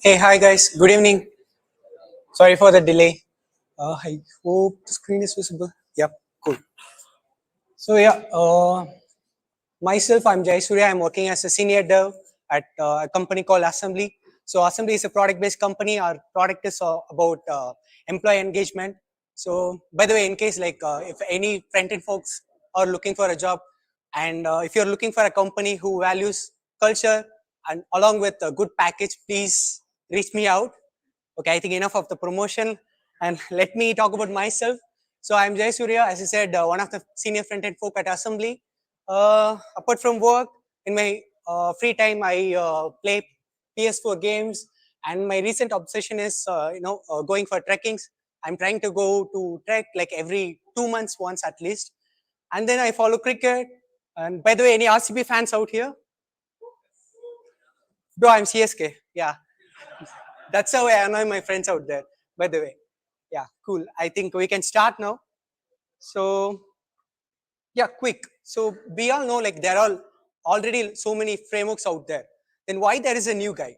Hey, hi guys. Good evening. Sorry for the delay. I hope the screen is visible. Yep, cool. So yeah, myself, I'm Jayasurya. I'm working as a senior dev at a company called Assembly. So Assembly is a product-based company. Our product is about employee engagement. So by the way, in case if any front-end folks are looking for a job, and if you're looking for a company who values culture and along with a good package, please reach me out. Okay, I think enough of the promotion, and let me talk about myself. So I'm Jayasurya, as I said, one of the senior front-end folk at Assembly. Apart from work, in my free time, I play PS4 games, and my recent obsession is, going for trekkings. I'm trying to go to trek like every 2 months once at least, and then I follow cricket. And by the way, any RCB fans out here? Bro, I'm CSK. Yeah, that's how I annoy my friends out there. By the way, yeah, cool. I think we can start now. So yeah, quick. So we all know like there are already so many frameworks out there. Then why there is a new guy?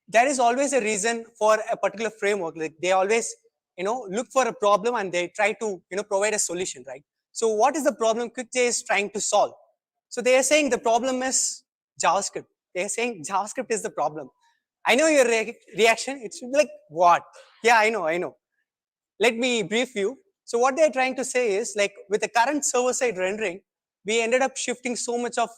There is always a reason for a particular framework. Like they always, look for a problem and they try to, provide a solution, right? So what is the problem QuickJ is trying to solve? So they are saying the problem is JavaScript. They are saying JavaScript is the problem. I know your reaction. It's like, what? Yeah, I know. Let me brief you. So what they're trying to say is like with the current server-side rendering, we ended up shifting so much of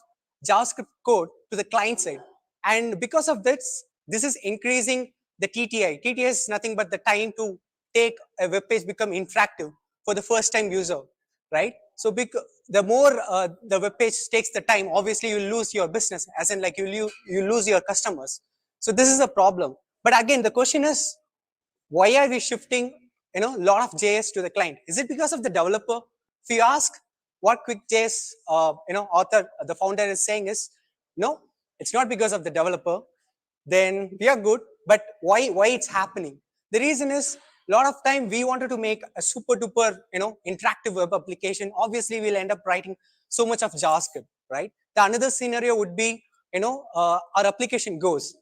JavaScript code to the client side. And because of this is increasing the TTI. TTI is nothing but the time to take a web page become interactive for the first time user, right? So the more the web page takes the time, obviously you lose your business, as in like you lose your customers. So this is a problem. But again, the question is, why are we shifting a lot of JS to the client? Is it because of the developer? If you ask what QuickJS author, the founder is saying is, no, it's not because of the developer. Then we are good. But why it's happening? The reason is a lot of time we wanted to make a super duper interactive web application. Obviously, we'll end up writing so much of JavaScript, right? The another scenario would be our application goes.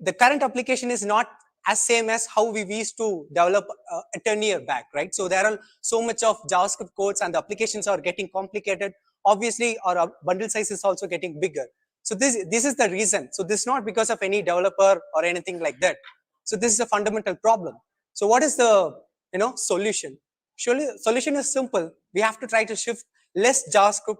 The current application is not as same as how we used to develop a 10 year back, right? So there are so much of JavaScript codes and the applications are getting complicated. Obviously, our bundle size is also getting bigger. So this is the reason. So this is not because of any developer or anything like that. So this is a fundamental problem. So what is the solution? Surely solution is simple. We have to try to shift less JavaScript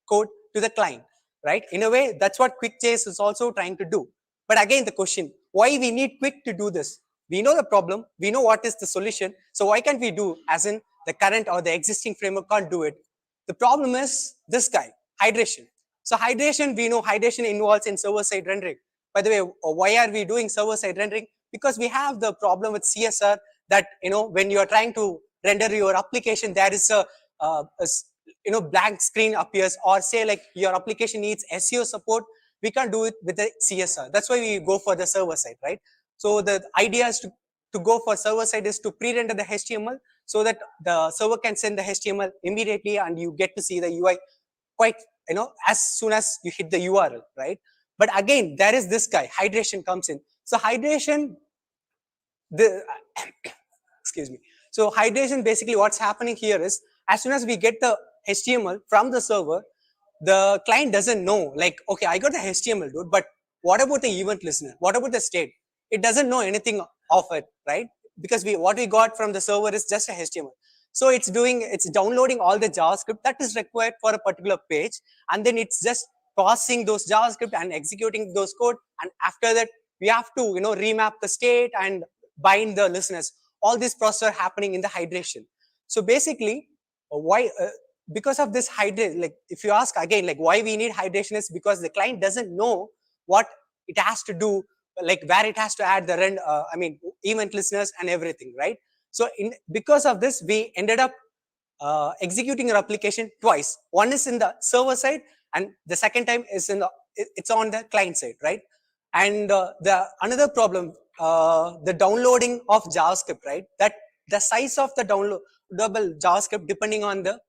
code to the client, right? In a way, that's what QuickJS is also trying to do. But again, the question, why we need Qwik to do this? We know the problem, we know what is the solution. So why can't we do as in the current or the existing framework can't do it? The problem is this guy, hydration. So hydration, we know hydration involves in server-side rendering. By the way, why are we doing server-side rendering? Because we have the problem with CSR that, when you are trying to render your application, there is a blank screen appears, or say like your application needs SEO support. We can't do it with the CSR. That's why we go for the server side, right? So the idea is to go for server side is to pre-render the HTML so that the server can send the HTML immediately and you get to see the UI quite, as soon as you hit the URL, right? But again, there is this guy, hydration comes in. So hydration, excuse me. So hydration, basically what's happening here is as soon as we get the HTML from the server, the client doesn't know, like, okay, I got the HTML, dude, but what about the event listener? What about the state? It doesn't know anything of it, right? Because what we got from the server is just a HTML. So it's downloading all the JavaScript that is required for a particular page, and then it's just processing those JavaScript and executing those code. And after that, we have to remap the state and bind the listeners. All this process are happening in the hydration. So basically, why? Because of this hydration, like if you ask again, like why we need hydration is because the client doesn't know what it has to do, like where it has to add the event listeners and everything, right? So because of this, we ended up executing our application twice. One is in the server side, and the second time is it's on the client side, right? And the another problem, the downloading of JavaScript, right? That the size of the downloadable JavaScript depending on the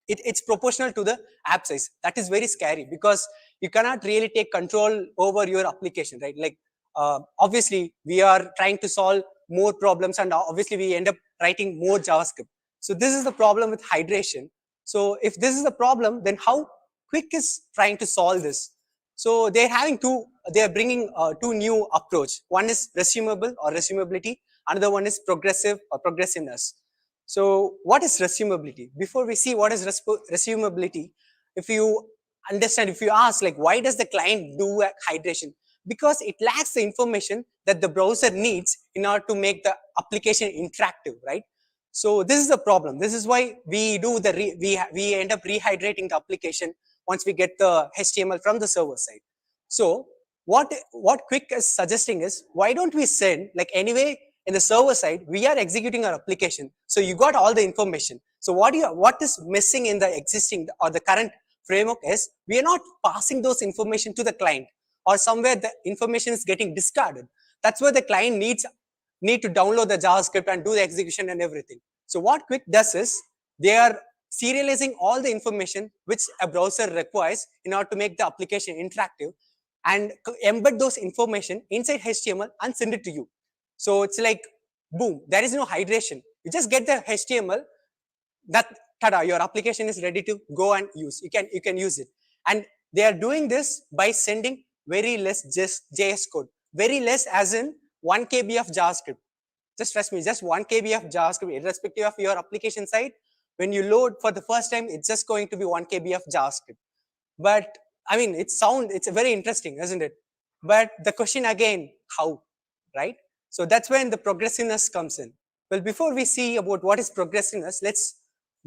it's proportional to the app size. That is very scary because you cannot really take control over your application, right? Like obviously we are trying to solve more problems, and obviously we end up writing more JavaScript. So this is the problem with hydration. So if this is the problem, then how Quick is trying to solve this? So they're bringing two new approach. One is resumable or resumability. Another one is progressive or progressiveness. So what is resumability? Before we see what is resumability, if you understand, if you ask like, why does the client do a hydration? Because it lacks the information that the browser needs in order to make the application interactive, right? So this is the problem. This is why we do we end up rehydrating the application once we get the HTML from the server side. So what Quick is suggesting is, why don't we send, like, anyway in the server side we are executing our application, so you got all the information. So what is missing in the existing or the current framework is, we are not passing those information to the client, or somewhere the information is getting discarded. That's where the client need to download the JavaScript and do the execution and everything. So what Quick does is, they are serializing all the information which a browser requires in order to make the application interactive, and embed those information inside HTML and send it to you. So it's like, boom, there is no hydration. You just get the HTML, that tada, your application is ready to go and use. You can use it. And they are doing this by sending very less JS code. Very less as in 1 KB of JavaScript. Just trust me, just 1 KB of JavaScript, irrespective of your application side. When you load for the first time, it's just going to be 1 KB of JavaScript. But I mean, it's very interesting, isn't it? But the question again, how, right? So that's when the progressiveness comes in. Well, before we see about what is progressiveness, let's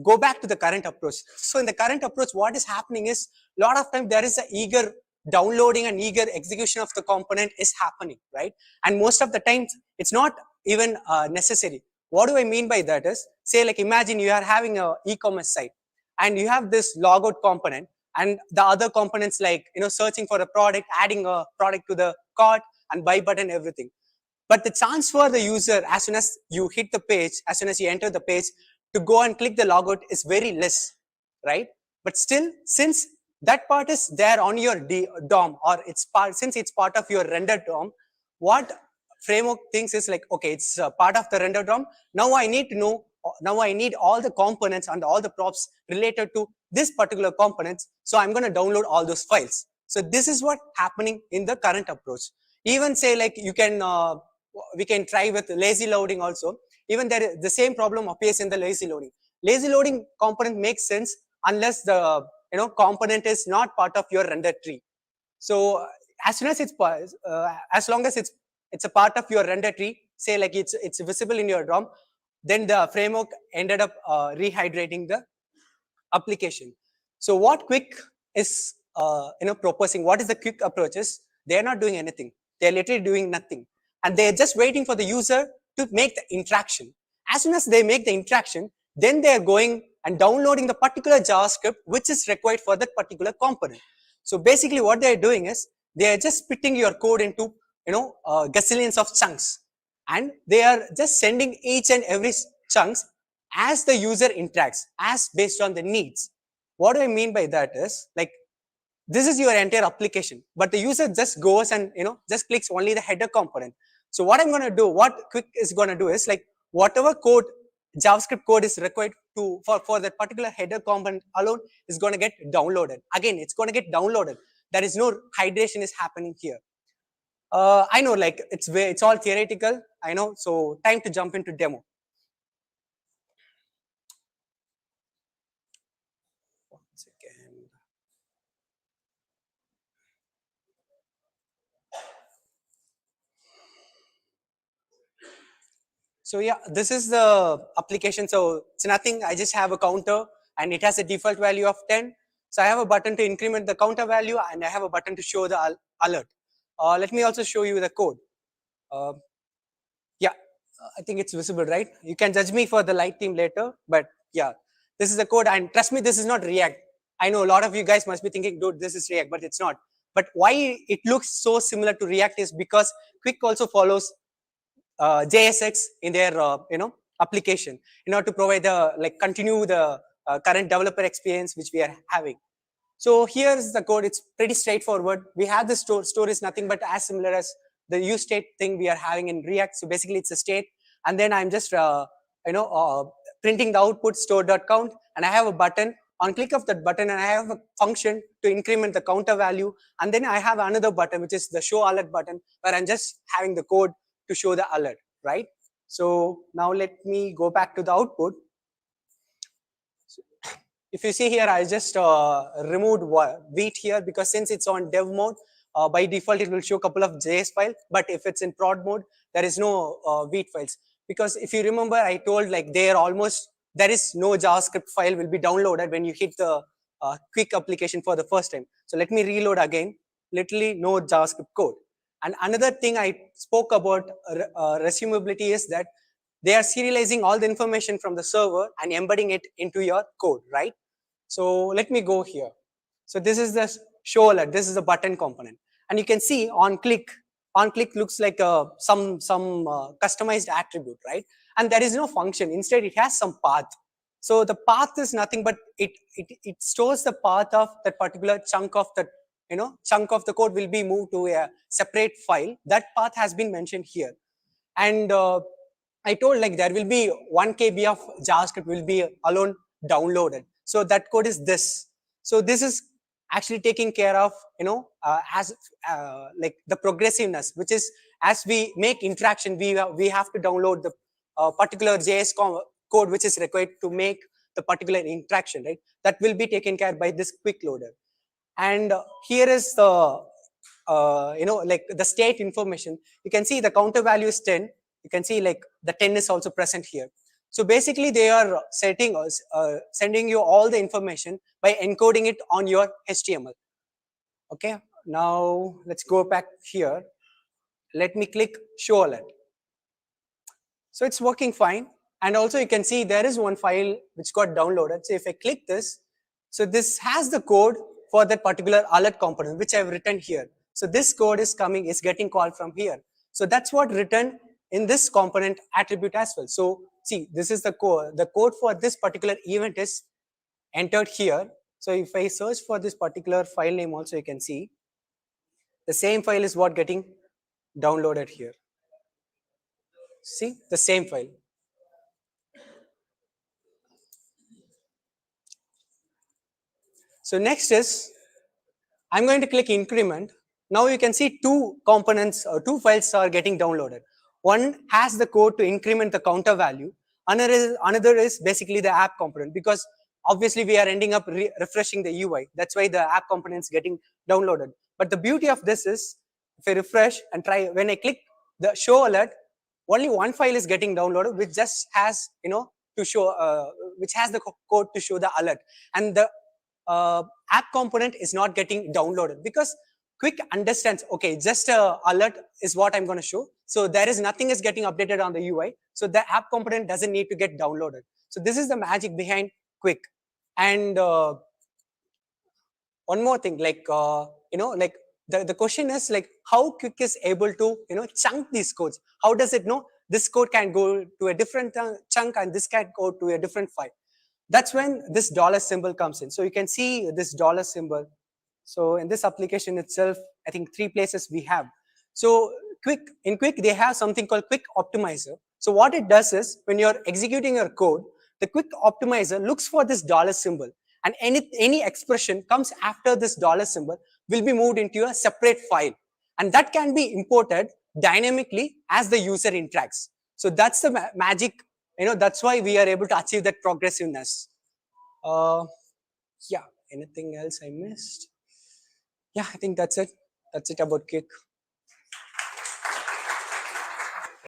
go back to the current approach. So in the current approach, what is happening is, a lot of time there is a eager downloading and eager execution of the component is happening, right? And most of the times it's not even necessary. What do I mean by that is, say, like, imagine you are having a e-commerce site and you have this logout component, and the other components, like, searching for a product, adding a product to the cart, and buy button, everything. But the chance for the user, as soon as you hit the page, as soon as you enter the page, to go and click the logout is very less, right? But still, since that part is there on your DOM, or since it's part of your render DOM, what framework thinks is like, okay, it's part of the render DOM. Now I need to know, now I need all the components and all the props related to this particular components. So I'm going to download all those files. So this is what happening in the current approach. Even say, like, we can try with lazy loading also. Even there, the same problem appears in the lazy loading. Lazy loading component makes sense unless the component is not part of your render tree. So as soon as as long as it's a part of your render tree, say, like, it's visible in your DOM, then the framework ended up rehydrating the application. So what Quick is proposing, what is the Quick approaches? They are not doing anything. They are literally doing nothing, and they are just waiting for the user to make the interaction. As soon as they make the interaction, then they are going and downloading the particular JavaScript which is required for that particular component. So basically what they are doing is, they are just splitting your code into gazillions of chunks, and they are just sending each and every chunks as the user interacts, as based on the needs. What do I mean by that is, like, this is your entire application, but the user just goes and just clicks only the header component. So what I'm going to do, what Quick is going to do is, like, whatever code, JavaScript code is required for that particular header component alone is going to get downloaded. Again, it's going to get downloaded. There is no hydration is happening here. I know, like, it's all theoretical, I know. So time to jump into demo. One second. So yeah, this is the application. So it's nothing. I just have a counter, and it has a default value of 10. So I have a button to increment the counter value, and I have a button to show the alert. Let me also show you the code. Yeah, I think it's visible, right? You can judge me for the light team later, but yeah, this is the code, and trust me, this is not React. I know a lot of you guys must be thinking, dude, this is React, but it's not. But why it looks so similar to React is because Quick also follows JSX in their application in order to provide continue the current developer experience which we are having. So here's the code. It's pretty straightforward. We have the store is nothing but as similar as the use state thing we are having in React. So basically it's a state, and then I'm just printing the output store.count, and I have a button. On click of that button, and I have a function to increment the counter value, and then I have another button which is the show alert button, where I'm just having the code to show the alert, right? So now let me go back to the output. If you see here, I just removed wheat here, because since it's on dev mode, by default it will show a couple of JS files. But if it's in prod mode, there is no wheat files, because if you remember, I told like there is no JavaScript file will be downloaded when you hit the qwik application for the first time. So let me reload again. Literally no JavaScript code. And another thing I spoke about resumability is that they are serializing all the information from the server and embedding it into your code, right? So let me go here. So this is the show alert. This is the button component, and you can see on click looks like some customized attribute, right? And there is no function. Instead, it has some path. So the path is nothing but it stores the path of that particular chunk of the code will be moved to a separate file. That path has been mentioned here, and I told like there will be 1 KB of JavaScript will be alone downloaded. So that code is this. So this is actually taking care of as like the progressiveness, which is as we make interaction, we have to download the particular JS code which is required to make the particular interaction, right? That will be taken care by this quick loader. And here is the like the state information. You can see the counter value is 10. You can see like the 10 is also present here. So basically they are sending you all the information by encoding it on your HTML. Okay, now let's go back here. Let me click show alert. So it's working fine. And also you can see there is one file which got downloaded. So if I click this, so this has the code for that particular alert component, which I've written here. So this code is getting called from here. So that's what written in this component attribute as well. So see, this is the code. The code for this particular event is entered here. So if I search for this particular file name also, you can see the same file is what getting downloaded here. See, the same file. So next is, I'm going to click increment. Now you can see two components or two files are getting downloaded. One has the code to increment the counter value. Another is basically the app component, because obviously we are ending up refreshing the UI. That's why the app component is getting downloaded. But the beauty of this is, if I refresh and try, when I click the show alert, only one file is getting downloaded, which just has to show, which has the code to show the alert, and the app component is not getting downloaded, because qwik understands, okay, just alert is what I'm going to show. So there is nothing is getting updated on the UI. So the app component doesn't need to get downloaded. So this is the magic behind qwik. And one more thing, like like the question is like how qwik is able to chunk these codes. How does it know this code can go to a different chunk and this can go to a different file? That's when this dollar symbol comes in. So you can see this dollar symbol. So in this application itself, I think 3 places we have. So in qwik, they have something called qwik optimizer. So what it does is, when you're executing your code, the qwik optimizer looks for this dollar symbol, and any expression comes after this dollar symbol will be moved into a separate file, and that can be imported dynamically as the user interacts. So that's the magic. That's why we are able to achieve that progressiveness. Yeah, anything else I missed? Yeah, I think that's it. That's it about qwik.